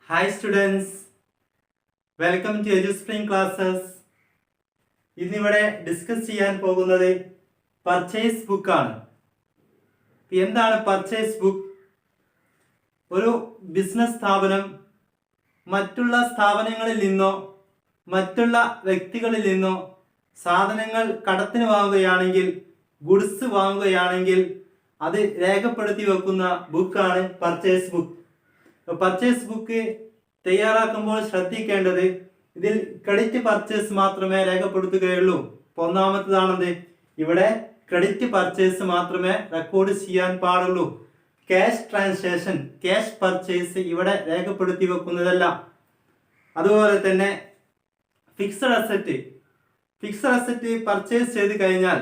Hi students, welcome to EduSpring classes. ഇന്നിവിടെ discuss ചെയ്യാൻ പോകുന്നത് പർച്ചേസ് ബുക്ക് ആണ്. എന്താണ് പർച്ചേസ് ബുക്ക്? ഒരു ബിസിനസ് സ്ഥാപനം മറ്റുള്ള സ്ഥാപനങ്ങളിൽ നിന്നോ മറ്റുള്ള വ്യക്തികളിൽ നിന്നോ സാധനങ്ങൾ കടത്തിന് വാങ്ങുകയാണെങ്കിൽ, ഗുഡ്സ് വാങ്ങുകയാണെങ്കിൽ അത് രേഖപ്പെടുത്തി വെക്കുന്ന ബുക്കാണ് പർച്ചേസ് ബുക്ക്. പർച്ചേസ് ബുക്ക് തയ്യാറാക്കുമ്പോൾ ശ്രദ്ധിക്കേണ്ടത് ഇതിൽ ക്രെഡിറ്റ് പർച്ചേസ് മാത്രമേ രേഖപ്പെടുത്തുകയുള്ളൂ. ഒന്നാമത്തേതാണെന്ത്, ഇവിടെ ക്രെഡിറ്റ് പർച്ചേസ് മാത്രമേ റെക്കോർഡ് ചെയ്യാൻ പാടുള്ളൂ. ക്യാഷ് ട്രാൻസാക്ഷൻ, ക്യാഷ് പർച്ചേസ് ഇവിടെ രേഖപ്പെടുത്തി വെക്കുന്നതല്ല. അതുപോലെ തന്നെ ഫിക്സഡ് അസറ്റ് പർച്ചേസ് ചെയ്ത് കഴിഞ്ഞാൽ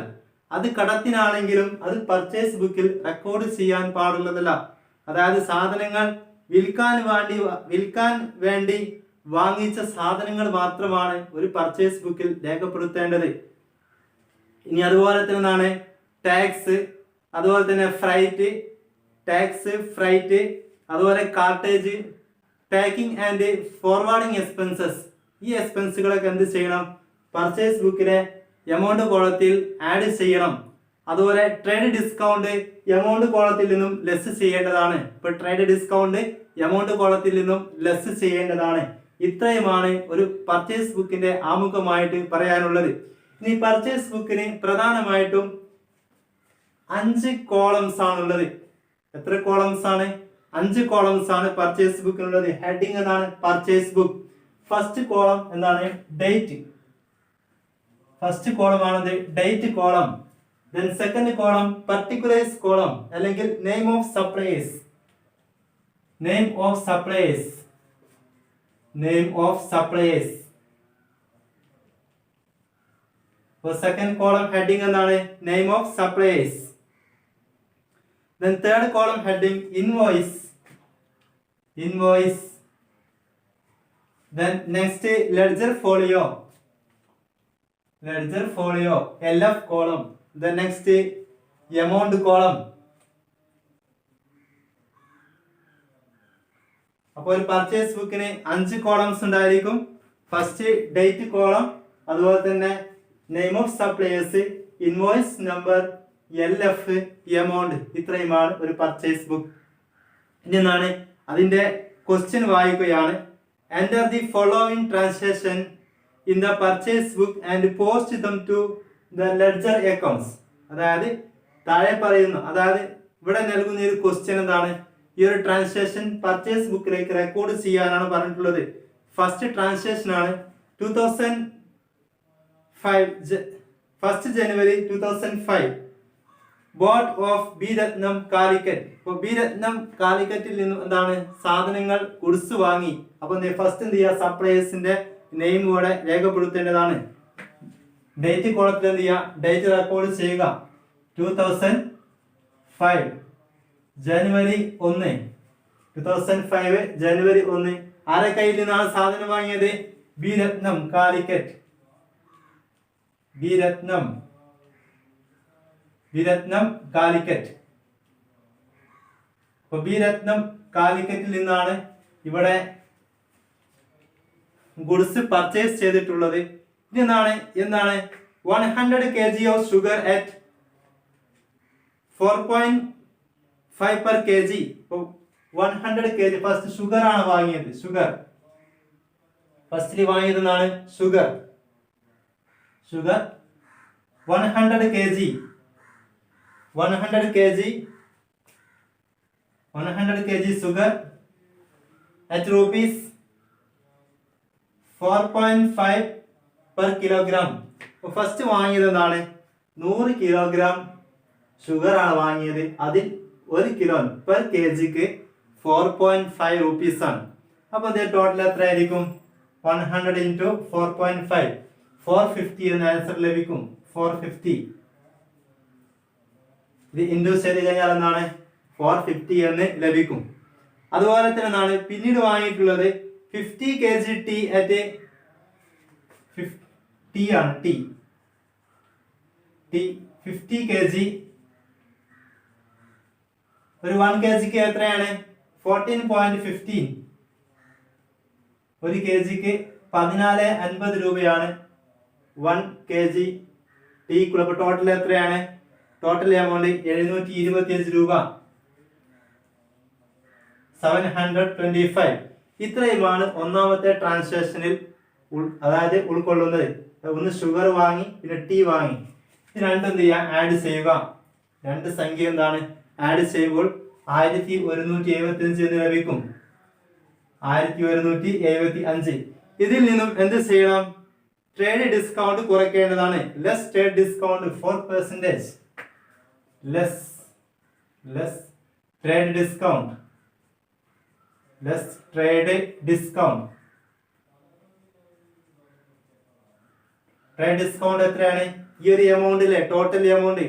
അത് കടത്തിനാണെങ്കിലും അത് പർച്ചേസ് ബുക്കിൽ റെക്കോർഡ് ചെയ്യാൻ പാടുള്ളതല്ല. അതായത് സാധനങ്ങൾ വിൽക്കാൻ വേണ്ടി വാങ്ങിച്ച സാധനങ്ങൾ മാത്രമാണ് ഒരു പർച്ചേസ് ബുക്കിൽ രേഖപ്പെടുത്തേണ്ടത്. ഇനി അതുപോലെ തന്നെ ടാക്സ്, അതുപോലെ തന്നെ ഫ്രൈറ്റ്, അതുപോലെ cartage, packing and forwarding expenses. ഈ എക്സ്പെൻസുകളൊക്കെ എന്ത് ചെയ്യണം? പർച്ചേസ് ബുക്കിലെ എമൗണ്ട് കോളത്തിൽ ആഡ് ചെയ്യണം. അതുപോലെ ട്രേഡ് ഡിസ്കൗണ്ട് എമൗണ്ട് കോളത്തിൽ നിന്നും ലെസ് ചെയ്യേണ്ടതാണ്. ഇപ്പൊ ട്രേഡ് ഡിസ്കൗണ്ട് എമൗണ്ട് കോളത്തിൽ നിന്നും ലെസ് ചെയ്യേണ്ടതാണ്. ഇത്രയുമാണ് ഒരു പർച്ചേസ് ബുക്കിന്റെ ആമുഖമായിട്ട് പറയാനുള്ളത്. ഇനി പർച്ചേസ് ബുക്കിന് പ്രധാനമായിട്ടും 5 കോളംസ് ആണുള്ളത്. എത്ര കോളംസ് ആണ്? 5 കോളംസ് ആണ് പർച്ചേസ് ബുക്കിനുള്ളത്. ഹെഡിങ് എന്നാണ് പർച്ചേസ് ബുക്ക്. ഫസ്റ്റ് കോളം എന്താണ്? ഡേറ്റ്. ഫസ്റ്റ് കോളം ആണത് date column. Then second column particulars column അല്ലെങ്കിൽ name of suppliers. For second column heading എന്താണ്? Name of suppliers. Then third column heading invoice. Then next ledger folio, LF column. The next amount column. അപ്പോൾ ഒരു purchase ബുക്കിന് 5 columns ഉണ്ടായിരിക്കും. First date column, അതുപോലെ തന്നെ name of suppliers, invoice number, LF, amount. ഇത്രയുമാണ് ഒരു purchase book. ഇനി എന്താണ് അതിന്റെ ക്വസ്റ്റ്യൻ വായിക്കുകയാണ്. Enter the following transaction in the purchase book and post them to the ledger accounts. അതായത് താഴെ പറയുന്നു, അതായത് ഇവിടെ നൽകുന്ന ഒരു ക്വസ്റ്റ്യൻ എന്താണ്? ഈ ഒരു ട്രാൻസാക്ഷൻ പർച്ചേസ് ബുക്കിലേക്ക് റെക്കോർഡ് ചെയ്യാനാണ് പറഞ്ഞിട്ടുള്ളത്. ഫസ്റ്റ് ട്രാൻസാക്ഷൻ ആണ് 1 ജനുവരി 2005 ബോട്ട് ഓഫ് ബി രത്നം കാലിക്കറ്റ്. അപ്പോൾ ബി രത്നം കാലിക്കറ്റിൽ നിന്നും എന്താണ് സാധനങ്ങൾ ഗുഡ്സ് വാങ്ങി. അപ്പോൾ ഫസ്റ്റ് എന്ത് ചെയ്യുക? സപ്ലയേഴ്സിന്റെ നെയിം കൂടെ രേഖപ്പെടുത്തേണ്ടതാണ്. ഡേറ്റ് കോളത്തിൽ എന്ത് ചെയ്യുക? ഡേറ്റ് റെക്കോർഡ് ചെയ്യുക. 2005 ജനുവരി 1. 2005 ജനുവരി 1. ആരെ കയ്യിൽ നിന്നാണ് സാധനം വാങ്ങിയത്? ബി രത്നം കാലിക്കറ്റ്. അപ്പൊ ബി രത്നം കാലിക്കറ്റിൽ നിന്നാണ് ഇവിടെ ഗുഡ്സ് പർച്ചേസ് ചെയ്തിട്ടുള്ളത്. ഇനി എന്താണ് 100 kg of sugar at 4.5 per kg. 100 kg first sugar ആണ് വാങ്ങിയത്. ഫസ്റ്റിൽ വാങ്ങിയത് എന്താണ്? Sugar 100 kg 100 kg sugar at rupees 4.5 per kilogram. First വാങ്ങിയത് എന്താണ്? 100 കിലോഗ്രാം ഷുഗർ ആണ് വാങ്ങിയത്. അതിൽ 1 കിലോ പെർ kgക്ക് 4.5 rupees ആണ്. അപ്പോൾ ഇത് ടോട്ടൽ എത്ര ആയിരിക്കും? 100 into 4.5 450 എന്ന ആൻസർ ലഭിക്കും. 450 ഇത് ഇൻഡു ചെയ്ത് കഴിഞ്ഞാൽ എന്താണ്? 450 എന്ന് ലഭിക്കും. അതുപോലെ തന്നെ എന്താണ് പിന്നീട് വാങ്ങിയിട്ടുള്ളത്? 50 kg tea at tea ആണ്. tea 50 kg. ഒരു 1 kg ക്ക് എത്രയാണ്? 14.15 1 kgക്ക് 14.50 രൂപയാണ് 1 kg ടീക്കുള്ള. അപ്പോൾ ടോട്ടൽ എത്രയാണ്? ടോട്ടൽ എമൗണ്ട് 725 രൂപ, 725. ഇത്രയുമാണ് ഒന്നാമത്തെ ട്രാൻസാക്ഷനിൽ അതായത് ഉൾക്കൊള്ളുന്നത്. ഒന്ന് ഷുഗർ വാങ്ങി, പിന്നെ ടീ വാങ്ങി. ഇത് രണ്ടും എന്ത് ചെയ്യുക? ആഡ് ചെയ്യുക. രണ്ട് സംഖ്യ എന്താണ്? ആഡ് ചെയ്യുമ്പോൾ 1175 എന്ന് ലഭിക്കും. 1175. ഇതിൽ നിന്നും എന്ത് ചെയ്യണം? ട്രേഡ് ഡിസ്കൗണ്ട് കുറയ്ക്കേണ്ടതാണ്. Less trade discount 4%. Less trade discount. Trade discount എത്രയാണ്? ഈ ഒരു എമൗണ്ടിലെ ടോട്ടൽ എമൗണ്ട്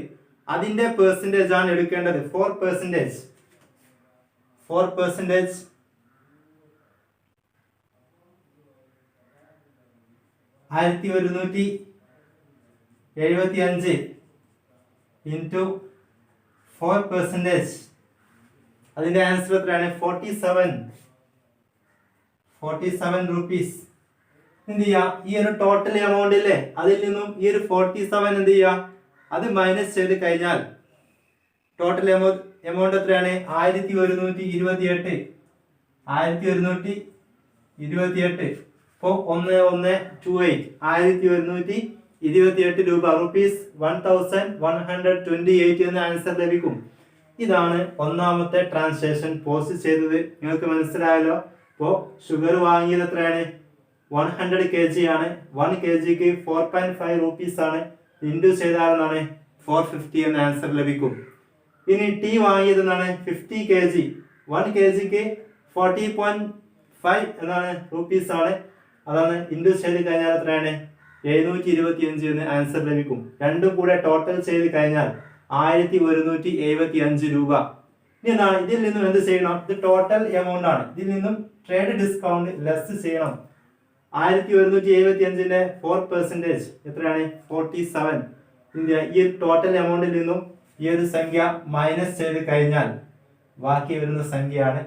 അതിന്റെ പെർസെന്റേജ് ആണ് എടുക്കേണ്ടത്. 4%. 1175 ഇൻറ്റു 4%. അതിന്റെ ആൻസർ എത്രയാണ്? 47 റുപ്പീസ്. എന്ത് ചെയ്യുക? ഈ ഒരു ടോട്ടൽ എമൗണ്ട് ഇല്ലേ, അതിൽ നിന്നും ഈ ഒരു 47 എന്ത് ചെയ്യുക? അത് മൈനസ് ചെയ്ത് കഴിഞ്ഞാൽ ടോട്ടൽ എമൗണ്ട് എത്രയാണ്? 1128. 1128. ഇപ്പോൾ 1128 1128 രൂപ, റുപ്പീസ് 1128 എന്ന ആൻസർ ലഭിക്കും. ഇതാണ് ഒന്നാമത്തെ ട്രാൻസാക്ഷൻ പോസ്റ്റ് ചെയ്തത്. നിങ്ങൾക്ക് മനസ്സിലായല്ലോ. ഇപ്പോൾ ഷുഗർ വാങ്ങിയത് എത്രയാണ്? 100 kg ആണ്. 1 kgക്ക് 4.5 റുപ്പീസ് ആണ്. ഇൻഡു ചെയ്താൽ എന്നാണ് 450 എന്ന ആൻസർ ലഭിക്കും. ഇനി ടീ വാങ്ങിയത് എന്നാണ് 50 kg. 1 kgക്ക് 40.5 എന്നാണ് റുപ്പീസ് ആണ്. അതാണ് ഇൻഡു ചെയ്ത് കഴിഞ്ഞാൽ എത്രയാണ്? 725 എന്ന് ആൻസർ ലഭിക്കും. രണ്ടും കൂടെ ടോട്ടൽ ചെയ്ത് കഴിഞ്ഞാൽ 1175 രൂപ. ഇനി എന്താണ്? ഇതിൽ നിന്നും എന്ത് ചെയ്യണം? ഇത് ടോട്ടൽ എമൗണ്ട് ആണ്. ഇതിൽ നിന്നും ട്രേഡ് ഡിസ്കൗണ്ട് ലെസ് ചെയ്യണം. 1175ന്റെ 4% എത്രയാണ്? 47. ഈ ടോട്ടൽ എമൗണ്ടിൽ നിന്നും ഈ ഒരു സംഖ്യ മൈനസ് ചെയ്ത് കഴിഞ്ഞാൽ ബാക്കി വരുന്ന സംഖ്യയാണ്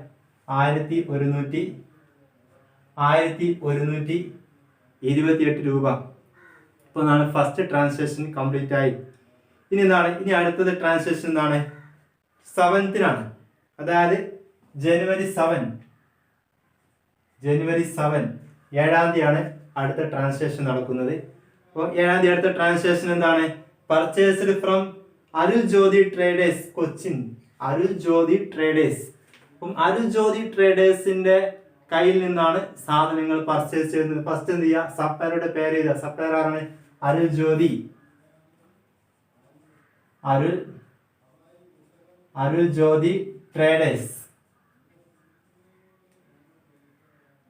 1128 രൂപ. ഇപ്പോൾ എന്താണ്? ഫസ്റ്റ് ട്രാൻസാക്ഷൻ കംപ്ലീറ്റ് ആയി. ഇനി എന്താണ്? ഇനി അടുത്തത് ട്രാൻസാക്ഷൻ എന്താണ്? 7th അതായത് ജനുവരി 7 7-ാം തീയതിയാണ് അടുത്ത ട്രാൻസാക്ഷൻ നടക്കുന്നത്. അപ്പോൾ 7-ാം തീയതി അടുത്ത ട്രാൻസാക്ഷൻ എന്താണ്? Purchased from Arul Jyothi traders, Cochin. Arul Jyothi traders. അപ്പം അരുൾ ജ്യോതി ട്രേഡേഴ്സിന്റെ കയ്യിൽ നിന്നാണ് സാധനങ്ങൾ പർച്ചേസ് ചെയ്യുന്നത്. ഫസ്റ്റ് എന്ത് ചെയ്യുക? സപ്ലയറുടെ പേര് എഴുതുക. സപ്ലയർ ആണ് അരുൾ ജ്യോതി. അരുൾ ജ്യോതി ട്രേഡേഴ്സ്.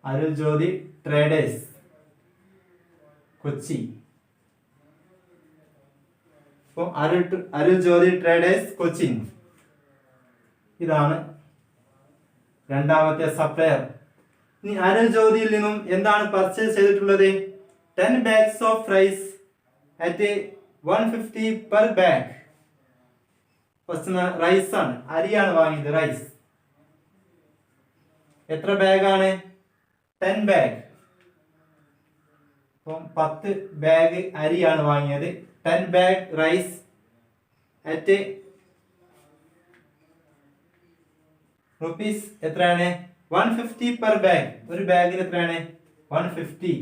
അരുൾ ജ്യോതി ട്രേഡേഴ്സ്, കൊച്ചി. അപ്പോൾ അരുൾ ജ്യോതി ട്രേഡേഴ്സ്, കൊച്ചിൻ. ഇതാണ് രണ്ടാമത്തെ സപ്ലയർ. ഇനി അരുൾ ജ്യോതിയിൽ നിന്നും എന്താണ് പർച്ചേസ് ചെയ്തിട്ടുള്ളത്? 10 bags of rice at 150 per bag. First rice ആണ്, അരിയാണ് വാങ്ങിയത്. റൈസ് എത്ര ബാഗാണ്? 10 bag. അപ്പം 10 ബാഗ് അരിയാണ് വാങ്ങിയത്. 10 bag റൈസ് അറ്റ് റുപ്പീസ് എത്രയാണ്? 150 per bag. ഒരു ബാഗിന് എത്രയാണ്? 150.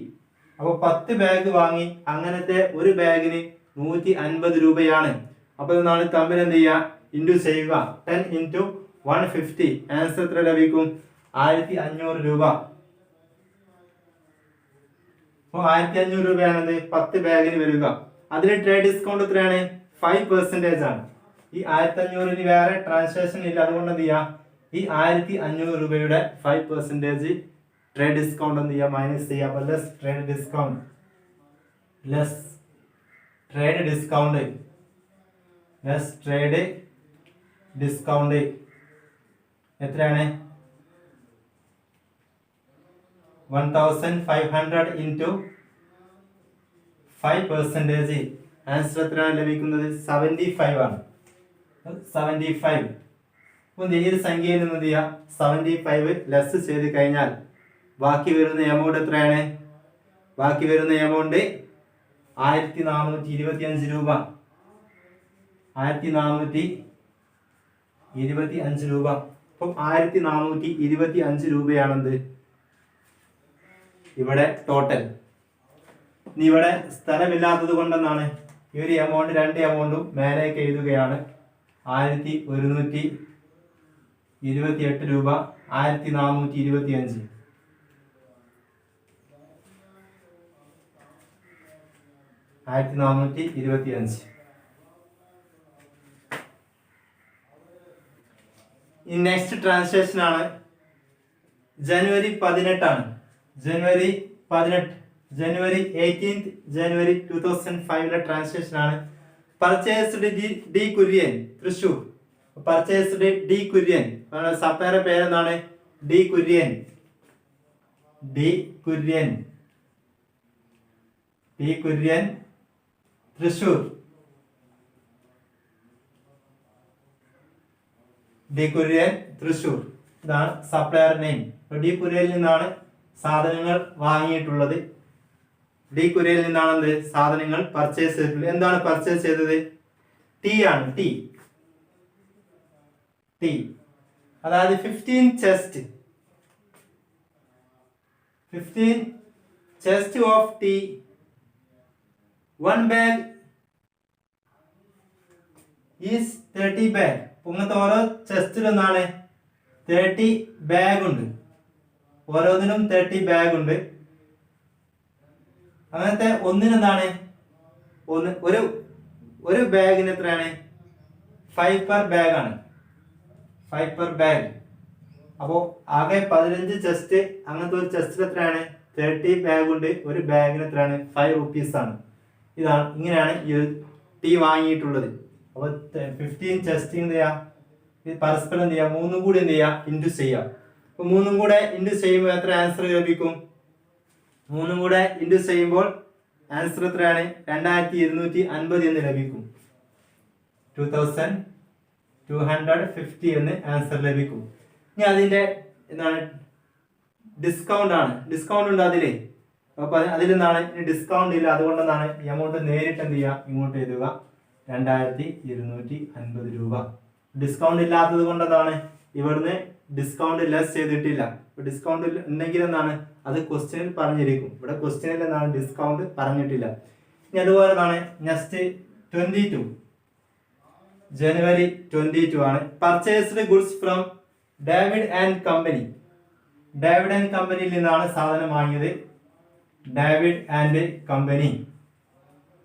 അപ്പോൾ 10 ബാഗ് വാങ്ങി. അങ്ങനത്തെ ഒരു ബാഗിന് 150 രൂപയാണ്. അപ്പോൾ എന്താണ്? തമ്മിൽ എന്ത് ചെയ്യുക? ഇൻറ്റു ചെയ്യുക. 10 × 150. ആൻസർ എത്ര ലഭിക്കും? 1500 രൂപ. അപ്പോൾ 1500 രൂപയാണത് 10 ബാഗിന് വരിക. അതിന് ട്രേഡ് ഡിസ്കൗണ്ട് എത്രയാണ്? 5% ആണ്. ഈ 1500 വേറെ ട്രാൻസാക്ഷൻ ഇല്ല. അതുകൊണ്ട് എന്ത് ചെയ്യുക? ഈ 1500 രൂപയുടെ 5% ട്രേഡ് ഡിസ്കൗണ്ട് എന്ത് ചെയ്യുക? മൈനസ് ചെയ്യുക. അപ്പോൾ ലെസ് ട്രേഡ് ഡിസ്കൗണ്ട് എത്രയാണ്? 1500 × 5%. ആൻസർ എത്രയാണ് ലഭിക്കുന്നത്? 75 ആണ്. 75. അപ്പോൾ ഈ ഒരു സംഖ്യയിൽ നിന്ന് എന്ത് ചെയ്യുക? 75 ലെസ് ചെയ്ത് കഴിഞ്ഞാൽ ബാക്കി വരുന്ന എമൗണ്ട് എത്രയാണ്? ബാക്കി വരുന്ന എമൗണ്ട് 1425 രൂപ. 1425 രൂപ. അപ്പം 1425 രൂപയാണെന്ത് ഇവിടെ ടോട്ടൽ. ഇനി ഇവിടെ സ്ഥലമില്ലാത്തത് കൊണ്ടെന്നാണ് ഈ ഒരു എമൗണ്ട്, രണ്ട് എമൗണ്ടും മേലേക്ക് എഴുതുകയാണ്. 1128 രൂപ, 1425. ഈ നെക്സ്റ്റ് ട്രാൻസാക്ഷൻ ആണ് ജനുവരി 18 ആണ്. ജനുവരി 18th ജനുവരി 2005 ട്രാൻസാക്ഷൻ ആണ്. Purchased D Kurian, Thrissur. Purchased D Kurian, സപ്ലയറുടെ പേരെന്താണ്? ഡി കുര്യൻ. തൃശൂർ. ഡി കുര്യൻ തൃശൂർ, ഇതാണ് സപ്ലയർ നെയിം. ഡി കുര്യനിൽ നിന്നാണ് സാധനങ്ങൾ വാങ്ങിയിട്ടുള്ളത്. ഡി കുര്യനിൽ നിന്നാണ് എന്ത് സാധനങ്ങൾ പർച്ചേസ് ചെയ്തിട്ടുള്ളത്. എന്താണ് പർച്ചേസ് ചെയ്തത്? ടീ ആണ്. ടീ അതായത് 15 chest of tea. 1 bag is 30 bag. ഇങ്ങനത്തെ ഓരോ ചെസ്റ്റിലും എന്താണ് 30 ബാഗ് ഉണ്ട്. ഓരോന്നിനും 30 ബാഗ് ഉണ്ട്. അങ്ങനത്തെ ഒന്നിനെന്താണ് ഒരു ബാഗിന് എത്രയാണ്? 5 per bag ആണ്. 5 per bag. അപ്പോൾ ആകെ 15 ചെസ്റ്റ്. അങ്ങനത്തെ ഒരു ചെസ്റ്റിൽ എത്രയാണ്? 30 ബാഗ് ഉണ്ട്. ഒരു ബാഗിന് എത്രയാണ്? 5 rupees ആണ്. ഇങ്ങനെയാണ് ഈ ടീ വാങ്ങിയിട്ടുള്ളത്. അപ്പോൾ 15 ചെസ്റ്റ് എന്ത് ചെയ്യാം? പരസ്പരം എന്ത് ചെയ്യാം? 3 കൂടി എന്ത് ചെയ്യാം? ഇൻറ്റു ചെയ്യാം. അപ്പോൾ 3 കൂടെ ഇൻറ്റു ചെയ്യുമ്പോൾ എത്ര ആൻസർ ലഭിക്കും? 3 കൂടെ ഇൻറ്റു ചെയ്യുമ്പോൾ ആൻസർ എത്രയാണ്? 2250 എന്ന് ലഭിക്കും. 2250 എന്ന് ആൻസർ ലഭിക്കും. ഇനി അതിന്റെ എന്താണ്? ഡിസ്കൗണ്ട് ആണ്. ഡിസ്കൗണ്ട് ഉണ്ട് അതില്. അപ്പൊ അതിൽ നിന്നാണ് ഡിസ്കൗണ്ട് ഇല്ല. അതുകൊണ്ടെന്നാണ് എമൗണ്ട് നേരിട്ട് എന്ത് ചെയ്യുക? ഇങ്ങോട്ട് എഴുതുക. 2250 രൂപ. ഡിസ്കൗണ്ട് ഇല്ലാത്തത് കൊണ്ടെന്താണ് ഇവിടുന്ന് ഡിസ്കൗണ്ട് ലെസ് ചെയ്തിട്ടില്ല. ഡിസ്കൗണ്ട് ഉണ്ടെങ്കിൽ എന്താണ് അത് ക്വസ്റ്റ്യനിൽ പറഞ്ഞിരിക്കും. ഇവിടെ ക്വസ്റ്റ്യനിൽ എന്താണ് ഡിസ്കൗണ്ട് പറഞ്ഞിട്ടില്ല. ഇനി അതുപോലെ എന്താണ് നെക്സ്റ്റ് 22 ജനുവരി 22 ആണ്. Purchased goods from David and company. David and കമ്പനിയിൽ നിന്നാണ് സാധനം വാങ്ങിയത്. David and company.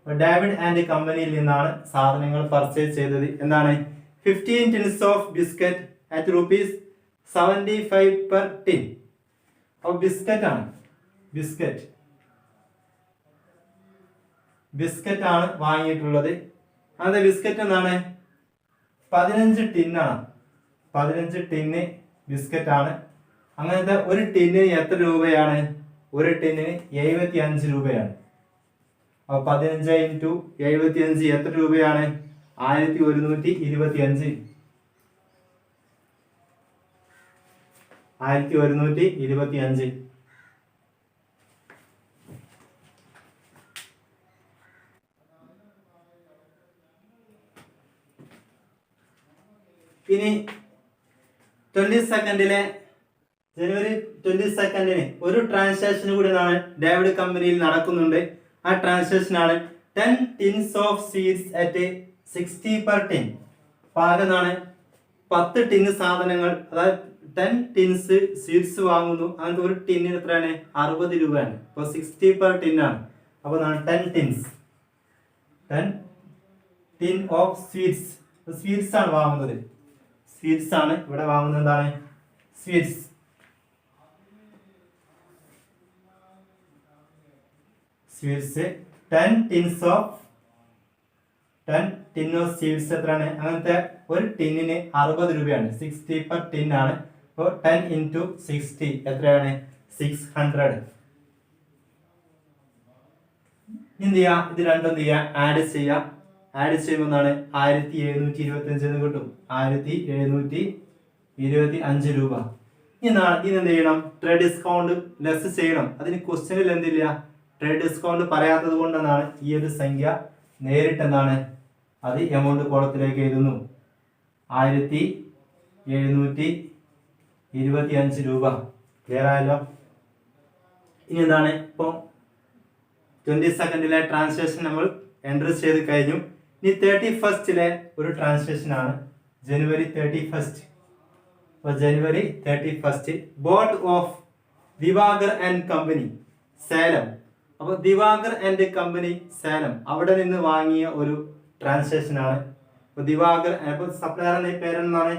David and കമ്പനിയിൽ നിന്നാണ് സാധനങ്ങൾ പർച്ചേസ് ചെയ്തത്. എന്താണ്? 15 tins of biscuit at ₹75 per tin. അപ്പോൾ ബിസ്ക്കറ്റ് ആണ്. ബിസ്ക്കറ്റ് ആണ് വാങ്ങിയിട്ടുള്ളത്. അത് ബിസ്ക്കറ്റ് എന്താണ്? 15 ടിന്നാണ്. 15 ടിന്ന് ബിസ്ക്കറ്റ് ആണ്. അങ്ങനത്തെ ഒരു ടിന്നിന് എത്ര രൂപയാണ്? ഒരു ടിന്നിന് 75 രൂപയാണ്. അപ്പോൾ 15 × 75 എത്ര രൂപയാണ്? 1125. 1125. ഇനി 22 ജനുവരി 22 ഒരു ട്രാൻസാക്ഷൻ കൂടി ഡേവിഡ് കമ്പനിയിൽ നടക്കുന്നുണ്ട്. ആ ട്രാൻസാക്ഷൻ ആണ് 10 tins of sweets at 60 per tin. പാകെന്നാണ് 10 tin സാധനങ്ങൾ, അതായത് 10 ടിൻസ് സ്വീറ്റ്സ് വാങ്ങുന്നു. അങ്ങനത്തെ ഒരു ടിന്നിന് എത്രയാണ്? 60 രൂപയാണ്. അപ്പോൾ 60 per tin ആണ്. അപ്പോൾ 10 tins, 10 tin of sweets. Sweets ആണ് വാങ്ങുന്നത്. സ്വീറ്റ്സ് ആണ് ഇവിടെ വാങ്ങുന്നത്. എന്താണ്? Sweets. Sweets 10 tins of 10 tin of sweets എത്രയാണ്? അങ്ങനത്തെ ഒരു ടിന്നിന് 60 രൂപയാണ്. 60 per tin ആണ്. അപ്പോൾ 10 × 60 എത്രയാണ്? 600. എന്ത് ചെയ്യാം? ഇത് രണ്ടും എന്ത് ചെയ്യാം? ആഡ് ചെയ്യാം. ആഡ് ചെയ്യുമ്പോൾ എന്താണ്? 1725 എന്ന് കിട്ടും. 1725 രൂപ. ഇനി എന്ത് ചെയ്യണം? ട്രേഡ് ഡിസ്കൗണ്ട് ലെസ് ചെയ്യണം. അതിന് ക്വസ്റ്റ്യനിൽ എന്തില്ല? ട്രേഡ് ഡിസ്കൗണ്ട് പറയാത്തത് കൊണ്ടെന്നാണ് ഈ ഒരു സംഖ്യ നേരിട്ട് എന്താണ് അത് എമൗണ്ട് കോളത്തിലേക്ക് എഴുതുന്നു. 1725 രൂപ. ക്ലിയർ ആയല്ലോ? ഇനി എന്താണ്? ഇപ്പോൾ 22 ട്രാൻസാക്ഷൻ നമ്മൾ എൻട്രി ചെയ്ത് കഴിഞ്ഞു. ഇനി 31 ഒരു ട്രാൻസാക്ഷൻ ആണ്. ജനുവരി 31. അപ്പോൾ ജനുവരി 31 bought of Divakar and company Salem. അപ്പോൾ ദിവാകർ ആൻഡ് കമ്പനി സേലം അവിടെ നിന്ന് വാങ്ങിയ ഒരു ട്രാൻസാക്ഷൻ ആണ്. അപ്പോൾ ദിവാകർ, അപ്പോൾ സപ്ലയറുടെ പേരെന്താണ്?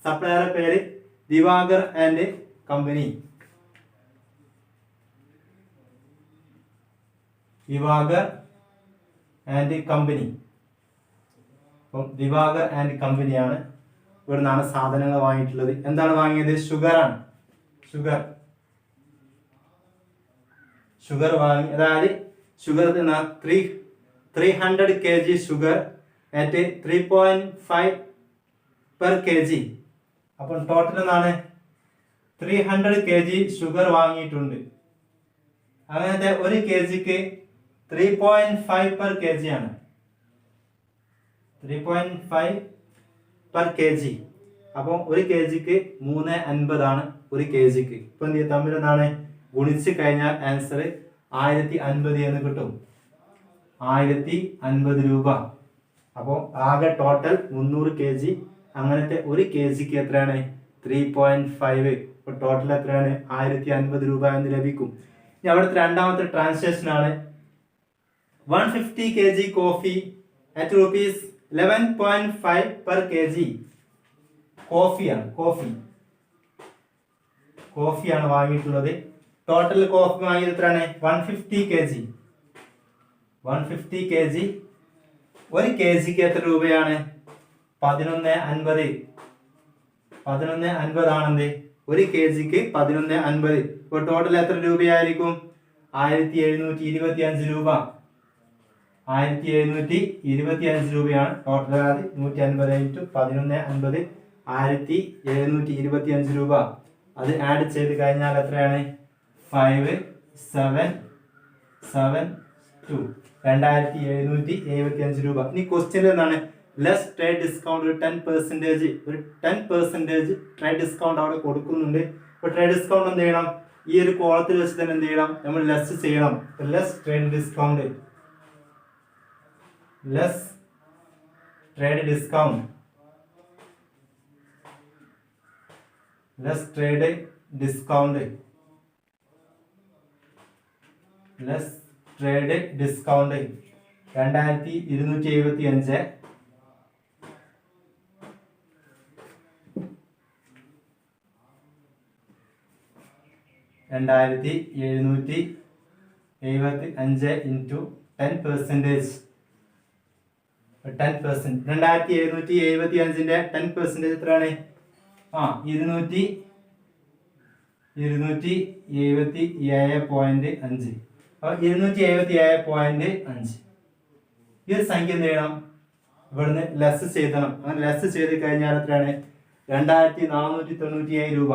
സപ്ലയറുടെ പേര് Divakar and company. Divakar and company. അപ്പം ദിവാകർ ആൻഡ് കമ്പനിയാണ് ഇവിടെ നിന്നാണ് സാധനങ്ങൾ വാങ്ങിയിട്ടുള്ളത്. എന്താണ് വാങ്ങിയത്? ഷുഗറാണ്. ഷുഗർ വാങ്ങി. അതായത് sugar 300 kg sugar at 3.5 per kg. അപ്പം ടോട്ടൽ എന്താണ്? 300 kg ഷുഗർ വാങ്ങിയിട്ടുണ്ട്. അങ്ങനത്തെ ഒരു kgക്ക് 3.5 per kg ആണ്. 3.5 per kg. അപ്പം ഒരു kgക്ക് 350 ആണ് ഒരു kgക്ക്. ഇപ്പം തമ്മിൽ എന്താണ് ഗുണിച്ച് കഴിഞ്ഞാൽ ആൻസർ 1050 എന്ന് കിട്ടും. 1050 രൂപ. അപ്പോൾ ആകെ ടോട്ടൽ 300 kg. അങ്ങനത്തെ ഒരു kgക്ക് എത്രയാണ്? 3.5. അപ്പോൾ ടോട്ടൽ എത്രയാണ്? 1050 രൂപ എന്ന് ലഭിക്കും. ഇനി അവിടുത്തെ രണ്ടാമത്തെ ട്രാൻസാക്ഷൻ ആണ് 150 kg coffee at rupees 11.5 per kg. കോഫിയാണ് വാങ്ങിയിട്ടുള്ളത്. ടോട്ടൽ കോഫി വാങ്ങിയത് എത്രയാണ്? 150 kg. 150 kg. ഒരു kgക്ക് എത്ര രൂപയാണ്? 11.50. 11.50 ആണെന്ത്? ഒരു kgക്ക് 11.50. ഇപ്പോൾ ടോട്ടൽ എത്ര രൂപയായിരിക്കും? 1725 രൂപ. 1725 രൂപയാണ് ടോട്ടൽ. അതായത് 150 × 11.50 1725 രൂപ. അത് ആഡ് ചെയ്ത് കഴിഞ്ഞാൽ എത്രയാണ്? 5772. 2775 രൂപ. ഇനി ക്വസ്റ്റ്യൻ എന്താണ്? Less trade discount 10%. ഒരു 10% ട്രേഡ് ഡിസ്കൗണ്ട് അവിടെ കൊടുക്കുന്നുണ്ട്. അപ്പോൾ ട്രേഡ് ഡിസ്കൗണ്ട് എന്ത് ചെയ്യണം? ഈ ഒരു കോളത്തിൽ വെച്ച് തന്നെ എന്ത് ചെയ്യണം? നമ്മൾ ലെസ് ചെയ്യണം. Less trade discount. Less trade discount. Less trade discount. Less trade discount 2275. 2775 into 10%. 10%. 2775ന്റെ 10% എത്രയാണ്? 277.5. അപ്പോൾ 277.5. ഈ ഒരു സംഖ്യ എന്ത് ചെയ്യണം? ഇവിടുന്ന് ലെസ് ചെയ്തണം. അങ്ങനെ ലെസ് ചെയ്ത് കഴിഞ്ഞാൽ എത്രയാണ്? 2497 രൂപ.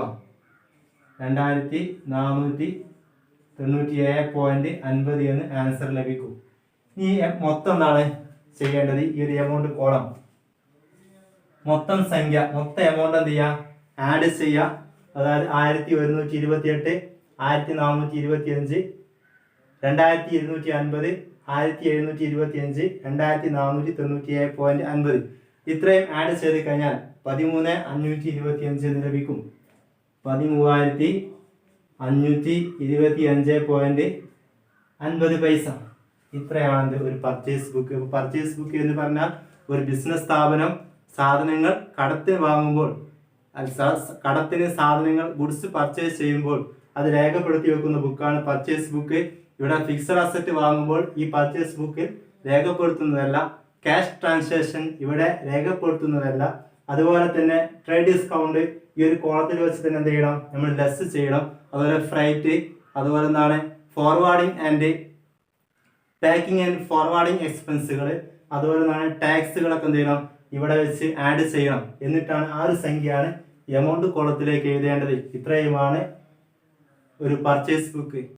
2497.50 എന്ന് ആൻസർ ലഭിക്കും. ഈ മൊത്തം എന്താണ് ചെയ്യേണ്ടത്? ഈ ഒരു എമൗണ്ട് കോളം മൊത്തം സംഖ്യ, മൊത്തം എമൗണ്ട് എന്ത് ചെയ്യുക? ആഡ് ചെയ്യുക. അതായത് 1128, 1425, 2250, 1725, 2497.50 ഇത്രയും ആഡ് ചെയ്ത് കഴിഞ്ഞാൽ 13525 എന്ന് ലഭിക്കും. 13525.50 ഇത്രയാണ് ഒരു പർച്ചേസ് ബുക്ക്. പർച്ചേസ് ബുക്ക് എന്ന് പറഞ്ഞാൽ ഒരു ബിസിനസ് സ്ഥാപനം സാധനങ്ങൾ കടത്തിന് വാങ്ങുമ്പോൾ, കടത്തിന് സാധനങ്ങൾ ഗുഡ്സ് പർച്ചേസ് ചെയ്യുമ്പോൾ അത് രേഖപ്പെടുത്തി വെക്കുന്ന ബുക്കാണ് പർച്ചേസ് ബുക്ക്. ഇവിടെ ഫിക്സഡ് അസറ്റ് വാങ്ങുമ്പോൾ ഈ പർച്ചേസ് ബുക്കിൽ രേഖപ്പെടുത്തുന്നതല്ല. ക്യാഷ് ട്രാൻസാക്ഷൻ ഇവിടെ രേഖപ്പെടുത്തുന്നതല്ല. അതുപോലെ തന്നെ ട്രേഡ് ഡിസ്കൗണ്ട് ഈ ഒരു കോളത്തിൽ വെച്ച് തന്നെ എന്ത് ചെയ്യണം? നമ്മൾ ലെസ് ചെയ്യണം. അതുപോലെ ഫ്രൈറ്റ്, അതുപോലെ എന്താണ് forwarding and packing and forwarding എക്സ്പെൻസുകൾ, അതുപോലെ എന്താണ് ടാക്സുകളൊക്കെ എന്ത് ചെയ്യണം? ഇവിടെ വെച്ച് ആഡ് ചെയ്യണം. എന്നിട്ടാണ് ആ ഒരു സംഖ്യയാണ് എമൗണ്ട് കോളത്തിലേക്ക് എഴുതേണ്ടത്. ഇത്രയുമാണ് ഒരു പർച്ചേസ് ബുക്ക്.